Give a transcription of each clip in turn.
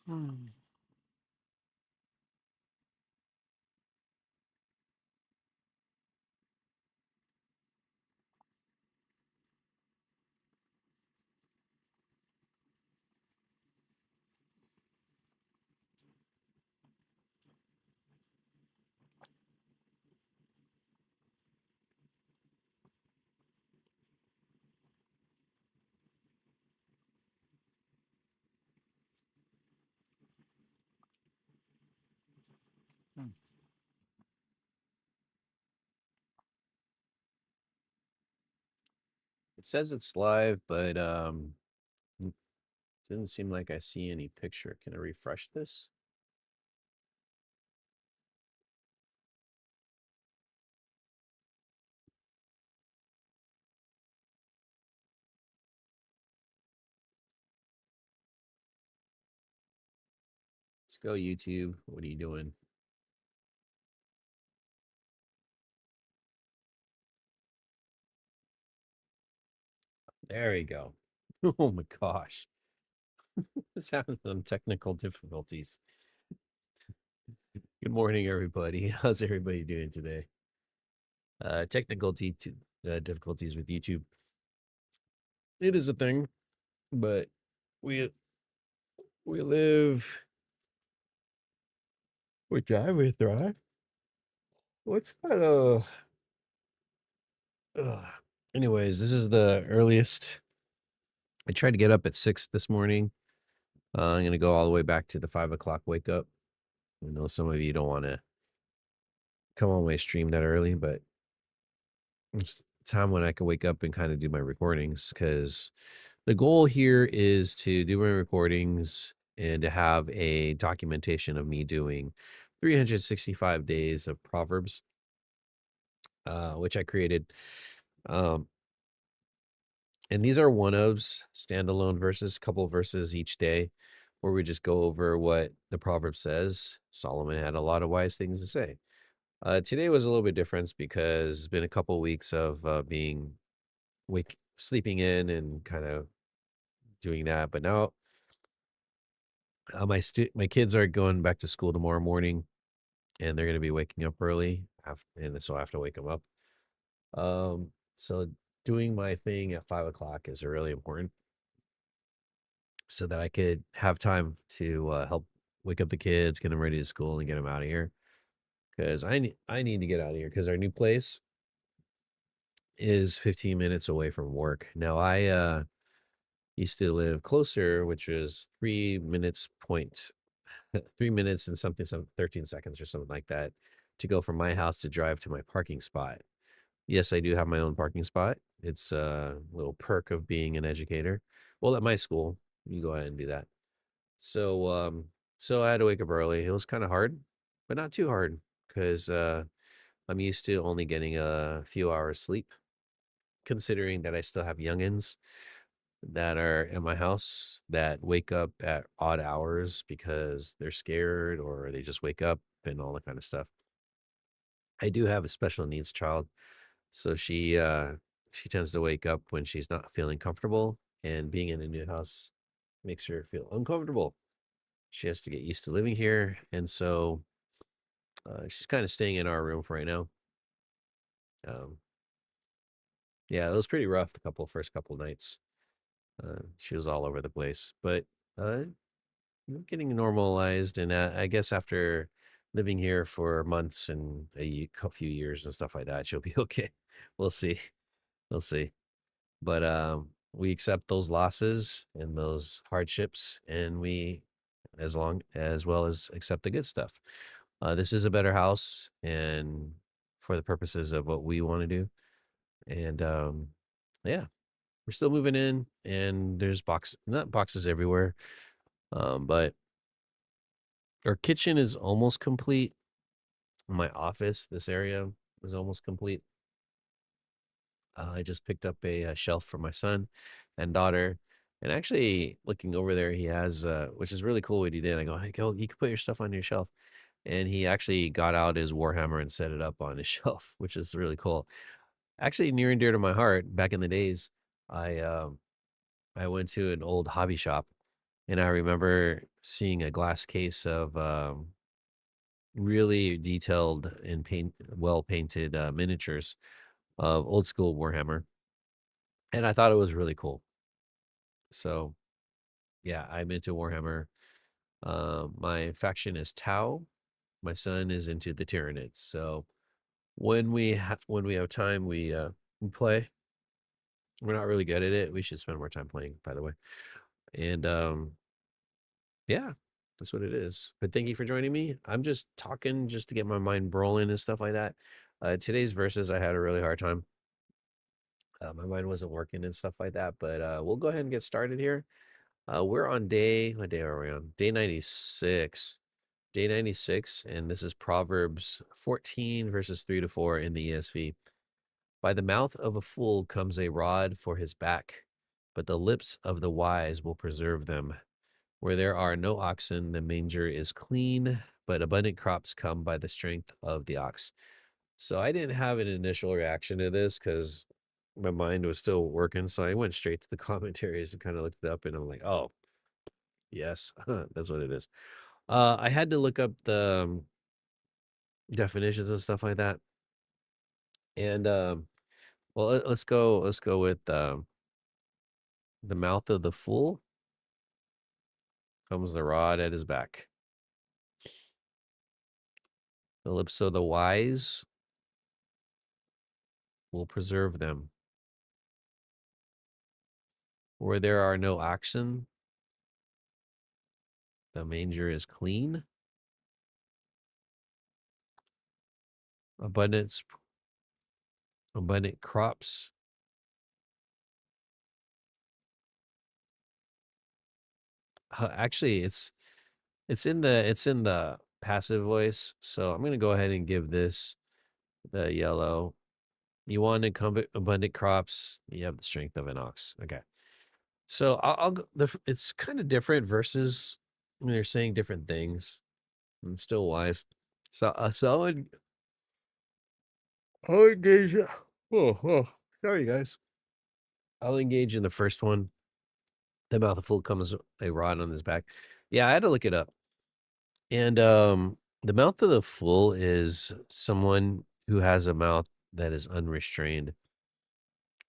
Hmm. Hmm. It says it's live, but didn't seem like I see any picture. Can I refresh this? Let's go YouTube. What are you doing? There we go. Oh my gosh. This having some technical difficulties. Good morning, everybody. How's everybody doing today? Difficulties with YouTube. It is a thing, but we we live, we drive, we thrive. What's that? Uh, anyways, this is the earliest. I tried to get up at 6 this morning. I'm gonna go all the way back to the 5 o'clock wake up. I know some of you don't want to come on my stream that early, but it's time when I can wake up and kind of do my recordings because the goal here is to do my recordings and to have a documentation of me doing 365 days of Proverbs, which I created. Um, and these are one ofs, standalone verses, couple verses each day, where we just go over what the proverb says. Solomon had a lot of wise things to say. Today was a little bit different because it's been a couple weeks of being sleeping in and kind of doing that. But now my kids are going back to school tomorrow morning, and they're going to be waking up early, and so I have to wake them up. So doing my thing at 5 o'clock is really important, so that I could have time to help wake up the kids, get them ready to school, and get them out of here. Because I need to get out of here because our new place is 15 minutes away from work. Now I used to live closer, which is 3 minutes point 3 minutes and some 13 seconds or something like that to go from my house to drive to my parking spot. Yes, I do have my own parking spot. It's a little perk of being an educator. Well, at my school, you go ahead and do that. So, so I had to wake up early. It was kind of hard, but not too hard because I'm used to only getting a few hours sleep, considering that I still have youngins that are in my house that wake up at odd hours because they're scared or they just wake up and all that kind of stuff. I do have a special needs child, so she tends to wake up when she's not feeling comfortable, and being in a new house makes her feel uncomfortable. She has to get used to living here, and so she's kind of staying in our room for right now. Um, yeah, it was pretty rough the first couple nights. She was all over the place, but uh, getting normalized. And I guess after living here for months and few years and stuff like that, she'll be okay. We'll see. We'll see. But we accept those losses and those hardships, and we, as well as accept the good stuff. This is a better house, and for the purposes of what we want to do. And yeah, we're still moving in, and there's not boxes everywhere, but our kitchen is almost complete. My office, this area, is almost complete. I just picked up a shelf for my son and daughter. And actually, looking over there, he has, which is really cool what he did. I go, hey, go, you can put your stuff on your shelf. And he actually got out his Warhammer and set it up on his shelf, which is really cool. Actually, near and dear to my heart. Back in the days, I I went to an old hobby shop And I remember seeing a glass case of really detailed and well painted miniatures of old school Warhammer, and I thought it was really cool. So yeah, I'm into Warhammer. My faction is Tau. My son is into the Tyranids. So when we have time, we play. We're not really good at it. We should spend more time playing, by the way. And yeah, that's what it is. But thank you for joining me. I'm just talking just to get my mind rolling and stuff like that. Today's verses, I had a really hard time. My mind wasn't working and stuff like that. But we'll go ahead and get started here. We're on what day are we on? Day 96. Day 96, and this is Proverbs 14, verses 3 to 4 in the ESV. By the mouth of a fool comes a rod for his back, but the lips of the wise will preserve them. Where there are no oxen, the manger is clean, but abundant crops come by the strength of the ox. So I didn't have an initial reaction to this because my mind was still working. So I went straight to the commentaries and kind of looked it up, and I'm like, oh, yes, that's what it is. I had to look up the definitions and stuff like that. And well, let's go with the mouth of the fool comes the rod at his back. The lips of the wise will preserve them. Where there are no oxen, the manger is clean. Abundance, abundant crops. Actually, it's in the passive voice. So I'm gonna go ahead and give this the yellow. You want abundant crops. You have the strength of an ox. Okay. So I'll go, it's kind of different versus I mean, they're saying different things and still wise. So I'll engage. Oh, sorry guys. I'll engage in the first one. The mouth of fool comes a rod on his back. Yeah, I had to look it up. And the mouth of the fool is someone who has a mouth that is unrestrained.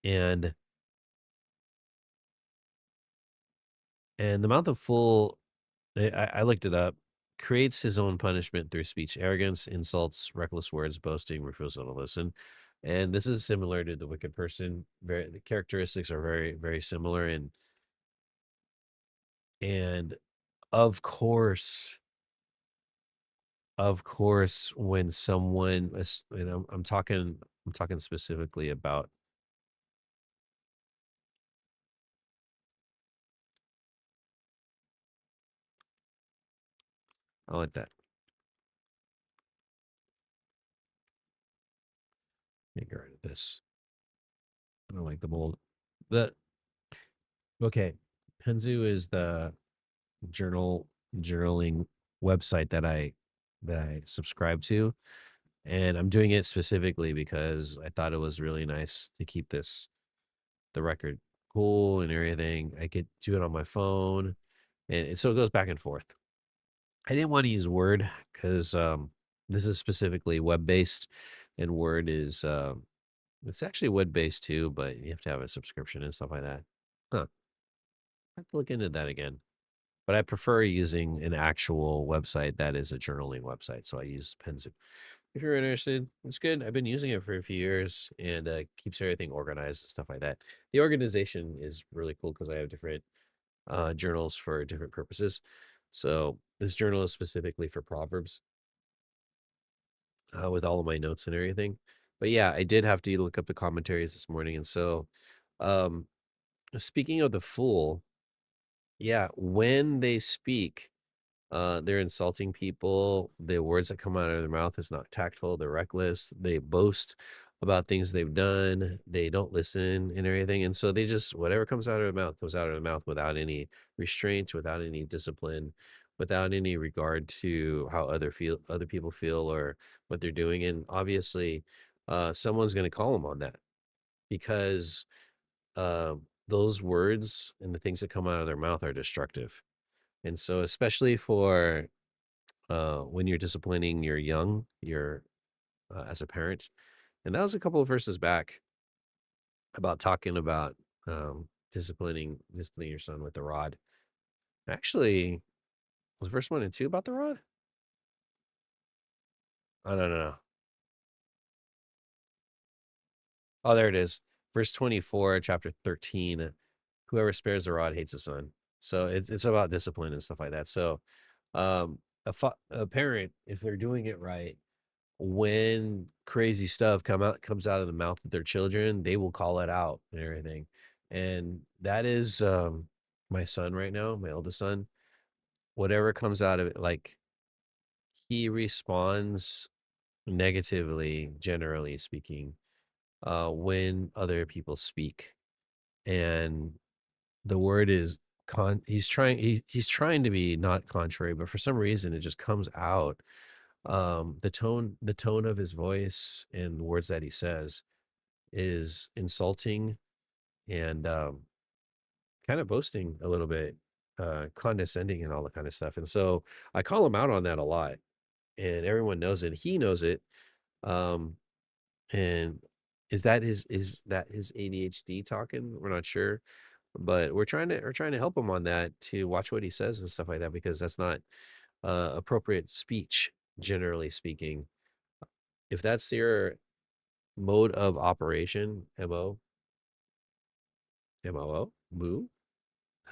And the mouth of fool, I looked it up, creates his own punishment through speech, arrogance, insults, reckless words, boasting, refusal to listen. And this is similar to the wicked person. The characteristics are very, very similar. And of course, when someone, you know, I'm talking specifically about. I like that. Get rid of this. I don't like the mold. The okay, Penzu is the journaling website that I subscribe to, and I'm doing it specifically because I thought it was really nice to keep the record cool and everything. I could do it on my phone, and so it goes back and forth. I didn't want to use Word because this is specifically web based, and Word is it's actually web based too, but you have to have a subscription and stuff like that. Huh? I have to look into that again. But I prefer using an actual website that is a journaling website. So I use Penzu. If you're interested, it's good. I've been using it for a few years and keeps everything organized and stuff like that. The organization is really cool because I have different journals for different purposes. So this journal is specifically for Proverbs with all of my notes and everything. But yeah, I did have to look up the commentaries this morning. And so, um, speaking of the fool, yeah, when they speak, they're insulting people. The words that come out of their mouth is not tactful. They're reckless. They boast about things they've done. They don't listen and everything. And so they just whatever comes out of their mouth comes out of their mouth without any restraint, without any discipline, without any regard to how other people feel or what they're doing. And obviously, someone's going to call them on that because those words and the things that come out of their mouth are destructive. And so, especially for when you're disciplining your young, your as a parent, and that was a couple of verses back about talking about disciplining your son with the rod. Actually, was verse 1 and 2 about the rod? Oh, no, no, no. Oh, there it is. Verse 24, chapter 13. Whoever spares the rod hates the son. So it's about discipline and stuff like that. So a parent, if they're doing it right, when crazy stuff comes out of the mouth of their children, they will call it out and everything. And that is my son right now, my oldest son. Whatever comes out of it, like he responds negatively, generally speaking, when other people speak. And the word is he's trying to be not contrary, but for some reason it just comes out. The tone of his voice and the words that he says is insulting and kind of boasting a little bit, condescending and all that kind of stuff. And so I call him out on that a lot, and everyone knows it. He knows it. Um, and is that his ADHD talking? We're not sure, but we're trying to help him on that to watch what he says and stuff like that because that's not appropriate speech, generally speaking. If that's your mode of operation, moo,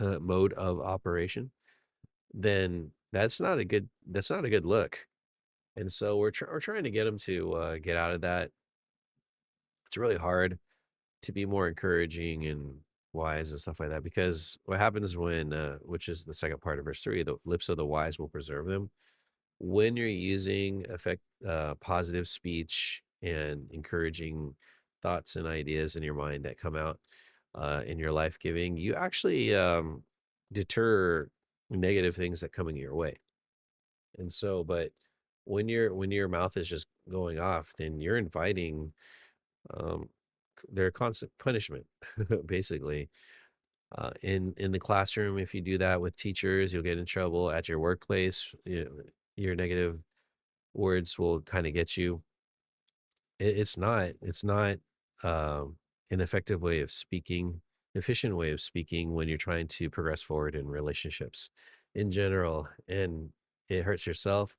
mode of operation, then that's not a good look. And so we're trying to get him to get out of that. It's really hard to be more encouraging and wise and stuff like that because what happens when which is the second part of verse 3, the lips of the wise will preserve them. When you're using positive speech and encouraging thoughts and ideas in your mind that come out in your life giving, you actually deter negative things that come in your way. And so, but when your mouth is just going off, then you're inviting um, their constant punishment, basically. In the classroom, if you do that with teachers, you'll get in trouble. At your workplace, your negative words will kind of get you. It's not um, an effective way of speaking, efficient way of speaking when you're trying to progress forward in relationships in general. And it hurts yourself,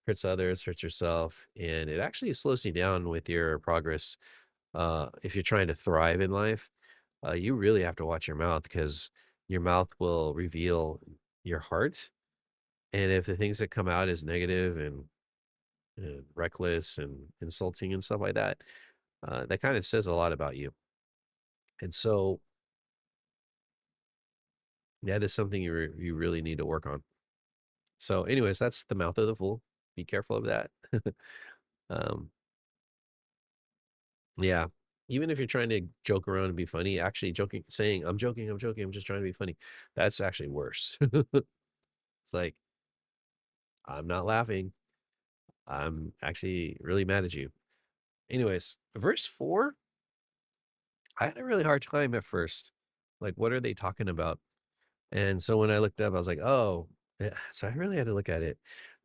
hurts others, hurts yourself, and it actually slows you down with your progress. If you're trying to thrive in life, you really have to watch your mouth because your mouth will reveal your heart. And if the things that come out is negative and reckless and insulting and stuff like that, that kind of says a lot about you. And so that is something you really need to work on. So, anyways, that's the mouth of the fool. Be careful of that. um, yeah. Even if you're trying to joke around and be funny, actually joking, saying, I'm joking, I'm joking, I'm just trying to be funny. That's actually worse. It's like, I'm not laughing. I'm actually really mad at you. Anyways, verse 4, I had a really hard time at first. Like, what are they talking about? And so when I looked up, I was like, oh, yeah. So I really had to look at it.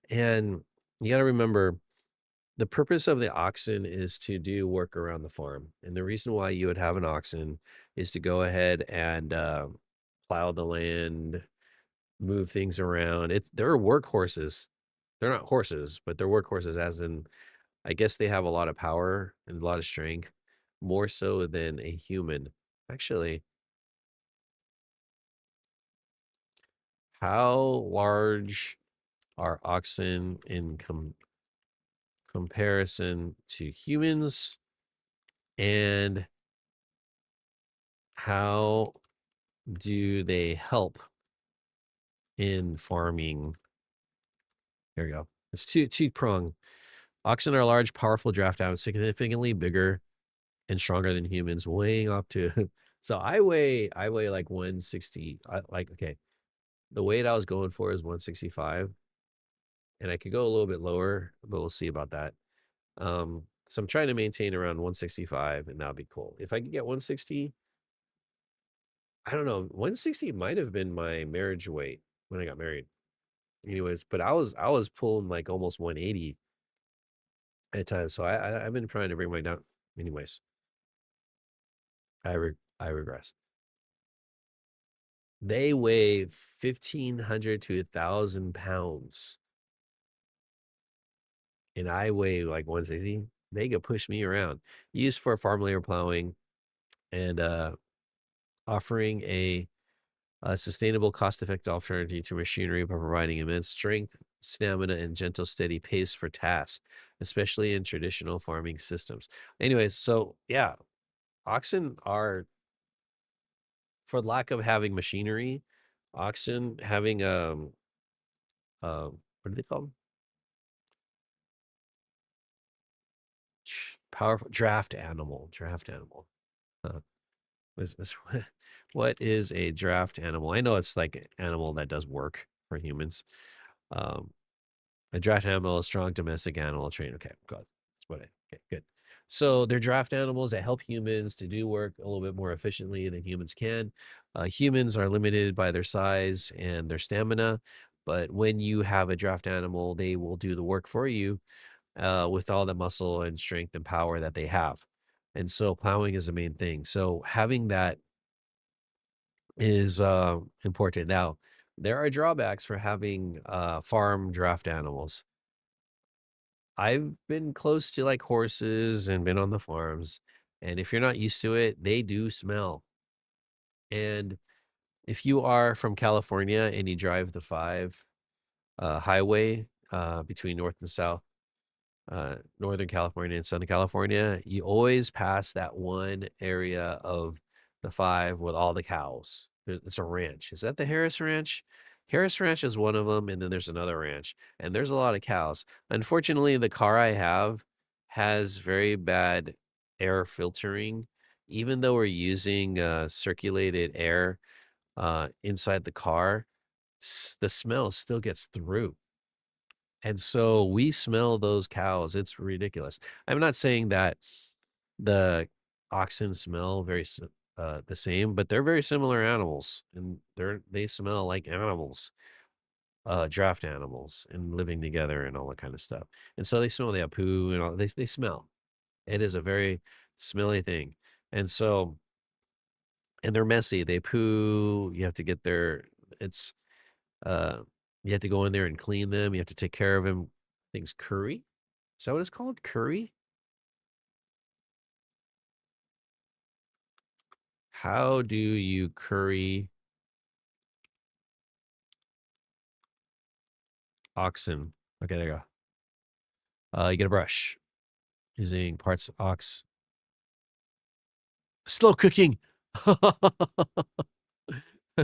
And you got to remember the purpose of the oxen is to do work around the farm. And the reason why you would have an oxen is to go ahead and plow the land, move things around. They're workhorses. They're not horses, but they're workhorses, as in, I guess they have a lot of power and a lot of strength, more so than a human. Actually, how large are oxen in comparison to humans? And how do they help in farming? There we go. It's two prong. Oxen are large, powerful draft out, significantly bigger and stronger than humans, weighing up to. So I weigh like 160. Okay, the weight I was going for is 165, and I could go a little bit lower, but we'll see about that. So I'm trying to maintain around 165, and that'll be cool. If I could get 160, I don't know. 160 might have been my marriage weight when I got married. Anyways, but I was pulling like almost 180 at times. So I've been trying to bring my down. Anyways, I regress. They weigh 1,500 to 1,000 pounds, and I weigh like 160. They could push me around. Used for farm labor plowing and offering a sustainable, cost-effective alternative to machinery by providing immense strength, stamina, and gentle, steady pace for tasks, especially in traditional farming systems. Anyways, so yeah, oxen are, for lack of having machinery, oxen having what do they call them? Powerful draft animal. Draft animal. Uh, is what is a draft animal? I know it's like an animal that does work for humans. Um, A draft animal, a strong domestic animal trained. Okay, good. That's what I. Okay, good. So they're draft animals that help humans to do work a little bit more efficiently than humans can. Humans are limited by their size and their stamina, but when you have a draft animal, they will do the work for you with all the muscle and strength and power that they have. And so plowing is the main thing. So having that is important. Now, there are drawbacks for having farm draft animals. I've been close to like horses and been on the farms. And if you're not used to it, they do smell. And if you are from California and you drive the 5 highway between North and South, Northern California and Southern California, you always pass that one area of the 5 with all the cows. It's a ranch. Is that the Harris Ranch? Harris Ranch is one of them, and then there's another ranch, and there's a lot of cows. Unfortunately, the car I have has very bad air filtering. Even though we're using circulated air inside the car, the smell still gets through. And so we smell those cows. It's ridiculous. I'm not saying that the oxen smell the same, but they're very similar animals, and they smell like animals, draft animals, and living together and all that kind of stuff. And so they smell. They have poo and all. They smell. It is a very smelly thing, and so and they're messy. They poo. You have to get their. It's uh, you have to go in there and clean them. You have to take care of them. Things curry. Is that what it's called? Curry? How do you curry oxen? Okay, there you go. You get a brush using parts ox. Slow cooking. What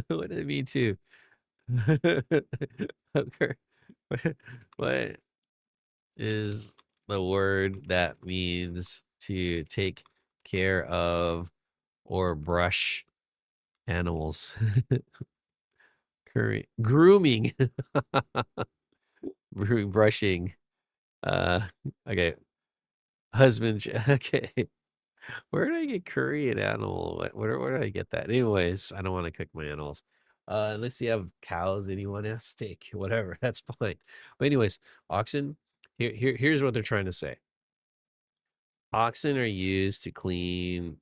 did it mean to? Okay. What is the word that means to take care of or brush animals? Curry. Grooming. Brushing. Uh, okay. Husband. Okay. Where did I get curry and animal? Where did I get that? Anyways, I don't want to cook my animals. Unless you have cows and you want to have steak, whatever, that's fine. But anyways, oxen. Here's what they're trying to say. Oxen are used to clean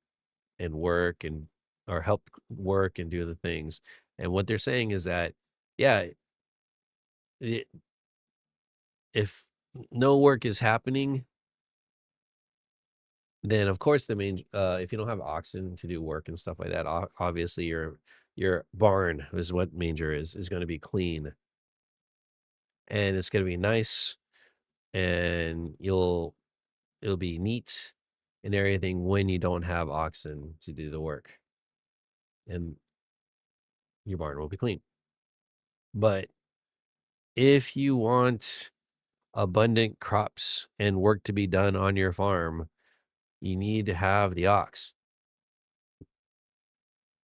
and work and or help work and do the things. And what they're saying is that, yeah, it, if no work is happening, then of course the main if you don't have oxen to do work and stuff like that, obviously your barn is what manger is going to be clean and it's going to be nice and it'll be neat and everything when you don't have oxen to do the work and your barn will be clean. But if you want abundant crops and work to be done on your farm, you need to have the ox.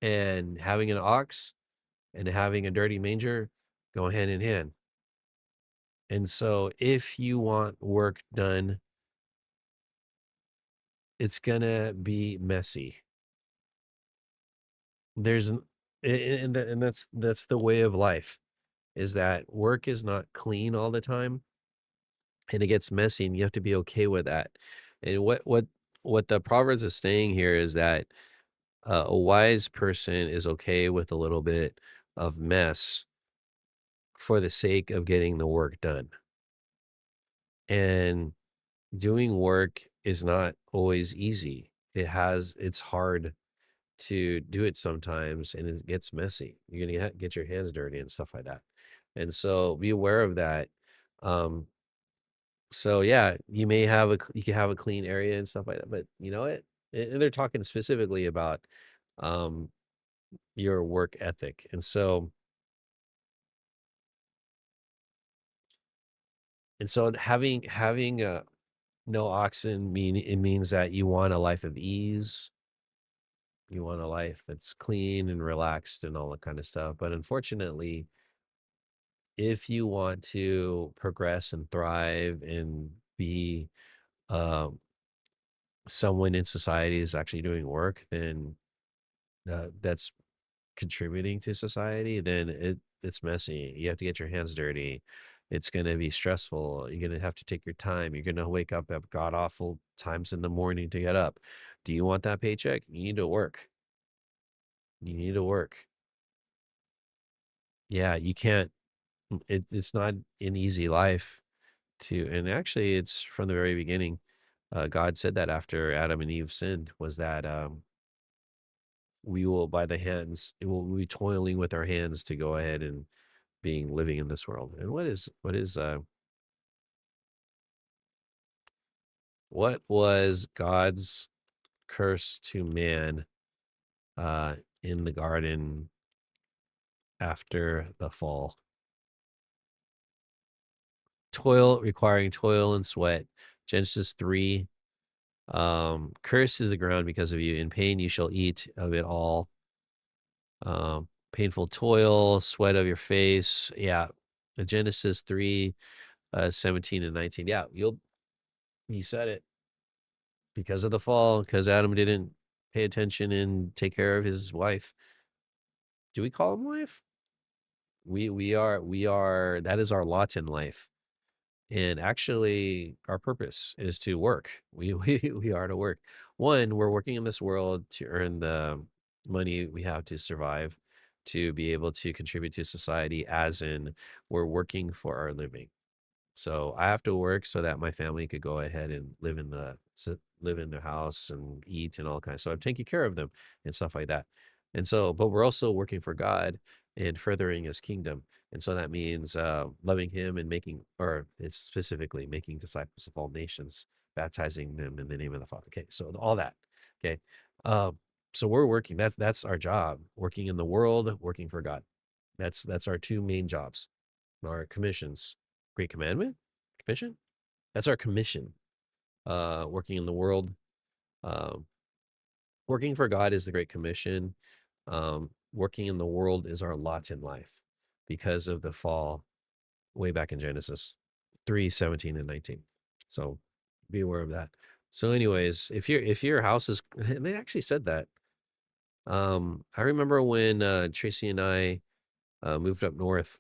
And having an ox and having a dirty manger go hand in hand. And so if you want work done, it's gonna be messy. There's and that's the way of life. is that work is not clean all the time and it gets messy and you have to be okay with that. And what the Proverbs is saying here is that a wise person is okay with a little bit of mess for the sake of getting the work done. And doing work is not always easy. It's hard to do it sometimes and it gets messy. You're gonna get your hands dirty and stuff like that. And so be aware of that. Um, so yeah, you can have a clean area and stuff like that, but you know what? And they're talking specifically about um your work ethic. And so having no oxen it means that you want a life of ease. You want a life that's clean and relaxed and all that kind of stuff. But unfortunately, if you want to progress and thrive and be um, someone in society is actually doing work, then that's contributing to society, then it's messy. You have to get your hands dirty. It's going to be stressful. You're going to have to take your time. You're going to wake up at god awful times in the morning to get up. Do you want that paycheck? You need to work. You need to work. Yeah, you can't. It's not an easy life to, and actually, it's from the very beginning. God said that after Adam and Eve sinned, was that we will by the hands, it will be toiling with our hands to go ahead and being living in this world. And what was God's curse to man uh in the garden after the fall? Toil, requiring toil and sweat. Genesis 3. Cursed is the ground because of you. In pain you shall eat of it all. Painful toil, sweat of your face. Yeah. Genesis 3, 17 and 19. Yeah, he said it because of the fall, because Adam didn't pay attention and take care of his wife. Do we call him wife? We are that is our lot in life. And actually our purpose is to work. We are to work. One, we're working in this world to earn the money we have to survive, to be able to contribute to society, as in we're working for our living. So I have to work so that my family could go ahead and live in their house and eat and all kinds. So I'm taking care of them and stuff like that. And so, but we're also working for God and furthering His kingdom. And so that means loving Him and or it's specifically making disciples of all nations, baptizing them in the name of the Father. Okay, so all that. Okay, um, so we're working. That's our job. Working in the world, working for God. That's our two main jobs, our commissions. Great commandment? Commission? That's our commission. Working in the world. Um, Working for God is the Great Commission. Working in the world is our lot in life because of the fall way back in Genesis 3, 17 and 19. So be aware of that. So anyways, if your house is they actually said that. I remember when Tracy and I moved up north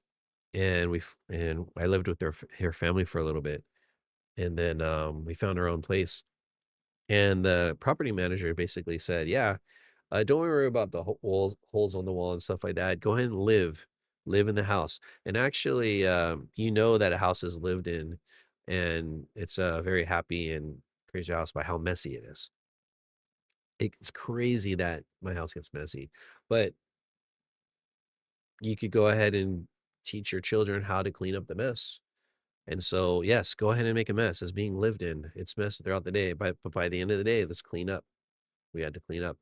and and I lived with her family for a little bit. And then we found our own place. And the property manager basically said, "Yeah, don't worry about the holes on the wall and stuff like that. Go ahead and live in the house." And actually, you know that a house is lived in, and it's a very happy and crazy house by how messy it is. It's crazy that my house gets messy, but you could go ahead and teach your children how to clean up the mess. And so, yes, go ahead and make a mess. It's being lived in. It's messy throughout the day, but by the end of the day, let's clean up. We had to clean up.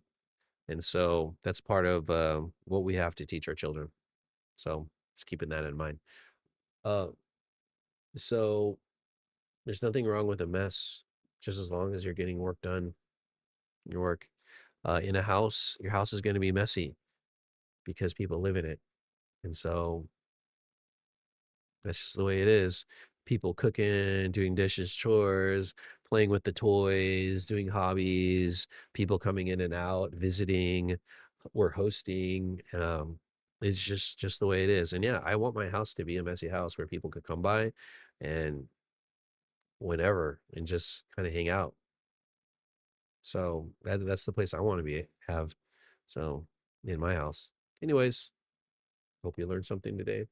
And so that's part of what we have to teach our children. So just keeping that in mind. Uh, so there's nothing wrong with a mess, just as long as you're getting work done. Your work in a house, your house is going to be messy because people live in it. And so that's just the way it is. People cooking, doing dishes, chores, playing with the toys, doing hobbies, people coming in and out, visiting, we're hosting. It's just the way it is, and yeah, I want my house to be a messy house where people could come by and whenever and just kinda hang out. So, that's the place I wanna be have, so, in my house. Anyways, hope you learned something today.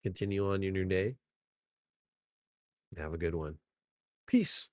Continue on in your day. Have a good one. Peace.